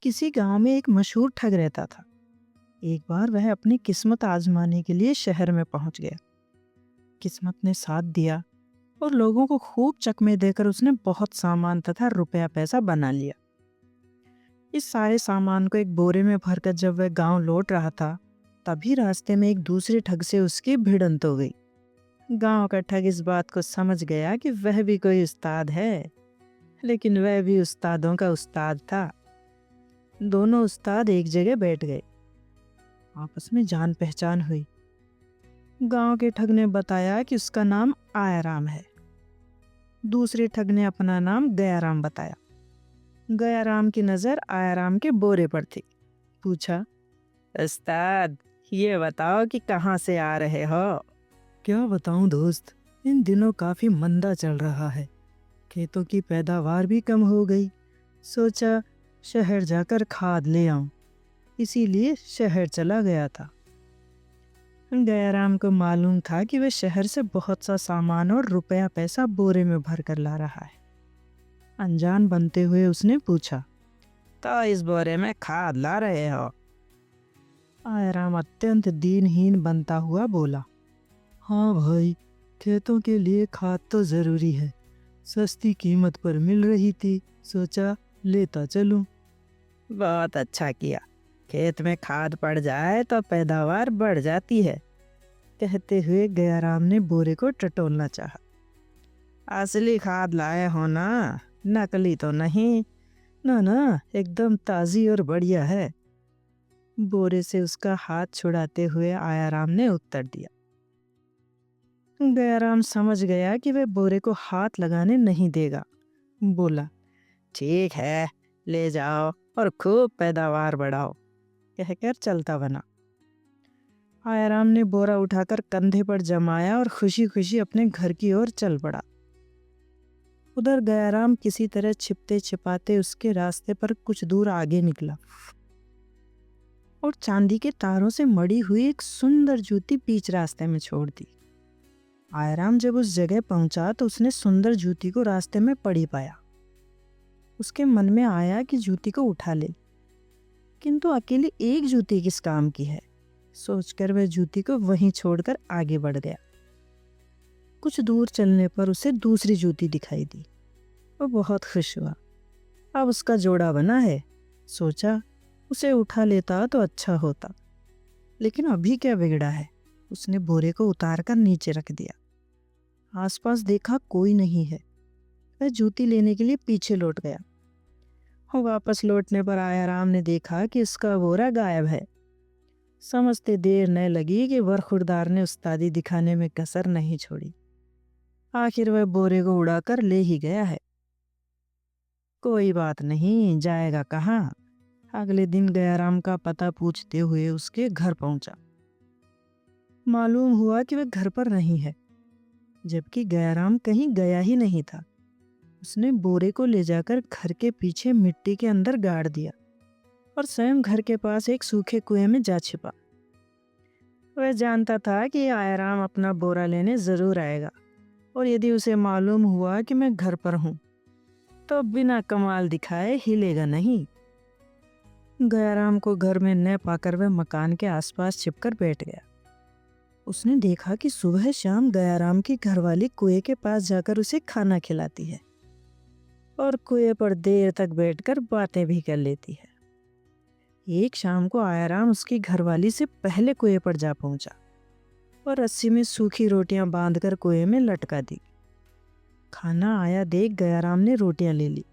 किसी गांव में एक मशहूर ठग रहता था। एक बार वह अपनी किस्मत आजमाने के लिए शहर में पहुंच गया। किस्मत ने साथ दिया और लोगों को खूब चकमे देकर उसने बहुत सामान तथा रुपया पैसा बना लिया। इस सारे सामान को एक बोरे में भरकर जब वह गांव लौट रहा था, तभी रास्ते में एक दूसरे ठग से उसकी भिड़ंत हो गई। गांव का ठग इस बात को समझ गया कि वह भी कोई उस्ताद है, लेकिन वह भी उस्तादों का उस्ताद था। दोनों उस्ताद एक जगह बैठ गए। आपस में जान पहचान हुई। गांव के ठग ने बताया कि उसका नाम आयाराम है। दूसरे ठग ने अपना नाम गयाराम बताया। गयाराम की नजर आयाराम के बोरे पर थी। पूछा, उस्ताद, ये बताओ कि कहाँ से आ रहे हो? क्या बताऊं दोस्त, इन दिनों काफी मंदा चल रहा है। खेतों की पैदावार भी कम हो गई। सोचा शहर जाकर खाद ले आऊं, इसीलिए शहर चला गया था। गयाराम को मालूम था कि वह शहर से बहुत सा सामान और रुपया पैसा बोरे में भर कर ला रहा है। अनजान बनते हुए उसने पूछा, तो इस बोरे में खाद ला रहे हो? आयराम अत्यंत दीनहीन बनता हुआ बोला, हाँ भाई, खेतों के लिए खाद तो जरूरी है। सस्ती कीमत पर मिल रही थी, सोचा लेता चलूं। बहुत अच्छा किया। खेत में खाद पड़ जाए तो पैदावार बढ़ जाती है। कहते हुए गयाराम ने बोरे को टटोलना चाहा। असली खाद लाए हो ना, नकली तो नहीं? ना ना, एकदम ताजी और बढ़िया है। बोरे से उसका हाथ छुड़ाते हुए आयाराम ने उत्तर दिया। गयाराम समझ गया कि वह बोरे को हाथ लगाने नहीं देगा। बोला, ठीक है, ले जाओ और खूब पैदावार बढ़ाओ, कहकर चलता बना। आयराम ने बोरा उठाकर कंधे पर जमाया और खुशी खुशी अपने घर की ओर चल पड़ा। उधर गयाराम किसी तरह छिपते छिपाते उसके रास्ते पर कुछ दूर आगे निकला और चांदी के तारों से मड़ी हुई एक सुंदर जूती बीच रास्ते में छोड़ दी। आयराम जब उस जगह पहुंचा तो उसने सुंदर जूती को रास्ते में पड़ी पाया। उसके मन में आया कि जूती को उठा ले, किंतु अकेली एक जूती किस काम की है। सोचकर वह जूती को वहीं छोड़कर आगे बढ़ गया। कुछ दूर चलने पर उसे दूसरी जूती दिखाई दी। वो बहुत खुश हुआ। अब उसका जोड़ा बना है। सोचा उसे उठा लेता तो अच्छा होता, लेकिन अभी क्या बिगड़ा है। उसने बोरे को उतार कर नीचे रख दिया। आसपास देखा कोई नहीं है। वह जूती लेने के लिए पीछे लौट गया। वापस लौटने पर आयाराम ने देखा कि उसका बोरा गायब है। समझते देर न लगी कि बरखुरदार ने उस्तादी दिखाने में कसर नहीं छोड़ी। आखिर वह बोरे को उड़ाकर ले ही गया है। कोई बात नहीं, जाएगा कहाँ। अगले दिन गयाराम का पता पूछते हुए उसके घर पहुंचा। मालूम हुआ कि वह घर पर नहीं है, जबकि गयाराम कहीं गया ही नहीं था। उसने बोरे को ले जाकर घर के पीछे मिट्टी के अंदर गाड़ दिया और स्वयं घर के पास एक सूखे कुएं में जा छिपा। वह जानता था कि आयराम अपना बोरा लेने जरूर आएगा, और यदि उसे मालूम हुआ कि मैं घर पर हूं तो बिना कमाल दिखाए हिलेगा नहीं। गयाराम को घर में न पाकर वह मकान के आसपास छिपकर बैठ गया। उसने देखा कि सुबह शाम गयाराम की घरवाली कुएं के पास जाकर उसे खाना खिलाती है और कुएं पर देर तक बैठकर बातें भी कर लेती है। एक शाम को आयराम उसकी घरवाली से पहले कुएं पर जा पहुंचा और रस्सी में सूखी रोटियां बांधकर कुएं में लटका दी। खाना आया देख गयाराम ने रोटियां ले ली।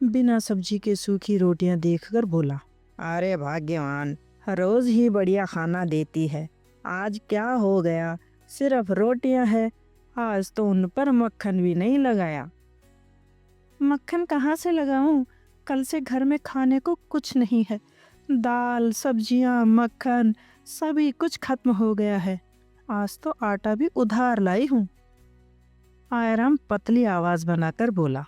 बिना सब्जी के सूखी रोटियां देखकर बोला, अरे भाग्यवान, रोज ही बढ़िया खाना देती है, आज क्या हो गया, सिर्फ रोटियां है, आज तो उन पर मक्खन भी नहीं लगाया। मक्खन कहाँ से लगाऊं, कल से घर में खाने को कुछ नहीं है। दाल, सब्जियां, मक्खन सभी कुछ खत्म हो गया है। आज तो आटा भी उधार लाई हूँ। आयराम पतली आवाज बनाकर बोला,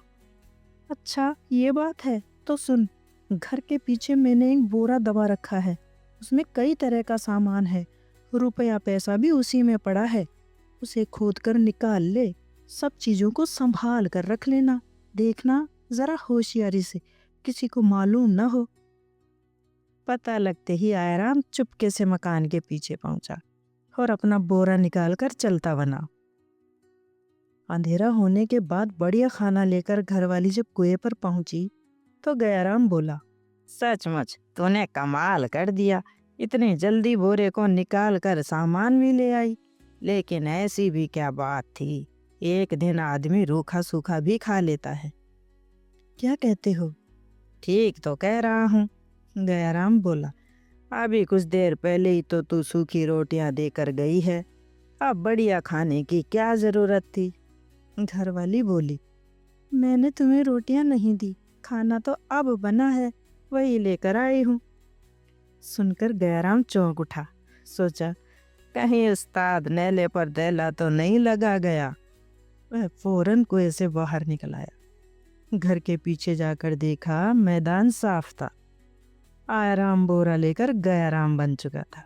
अच्छा ये बात है तो सुन, घर के पीछे मैंने एक बोरा दबा रखा है। उसमें कई तरह का सामान है, रुपया पैसा भी उसी में पड़ा है। उसे खोद कर निकाल ले, सब चीजों को संभाल कर रख लेना। देखना जरा होशियारी से, किसी को मालूम ना हो। पता लगते ही आयराम चुपके से मकान के पीछे पहुंचा और अपना बोरा निकाल कर चलता बना। अंधेरा होने के बाद बढ़िया खाना लेकर घरवाली जब कुएं पर पहुंची तो गयाराम बोला, सचमुच तूने कमाल कर दिया, इतनी जल्दी बोरे को निकाल कर सामान भी ले आई। लेकिन ऐसी भी क्या बात थी, एक दिन आदमी रूखा सूखा भी खा लेता है। क्या कहते हो? ठीक तो कह रहा हूँ, गयाराम बोला। अभी कुछ देर पहले ही तो तू सूखी रोटियां देकर गई है, अब बढ़िया खाने की क्या जरूरत थी? घरवाली बोली, मैंने तुम्हें रोटियां नहीं दी, खाना तो अब बना है, वही लेकर आई हूँ। सुनकर गयाराम चौंक उठा। सोचा कहीं उस्ताद नेले पर दैला तो नहीं लगा गया। वह फौरन कुएं से बाहर निकल आया। घर के पीछे जाकर देखा, मैदान साफ था। आयराम बोरा लेकर गयाराम बन चुका था।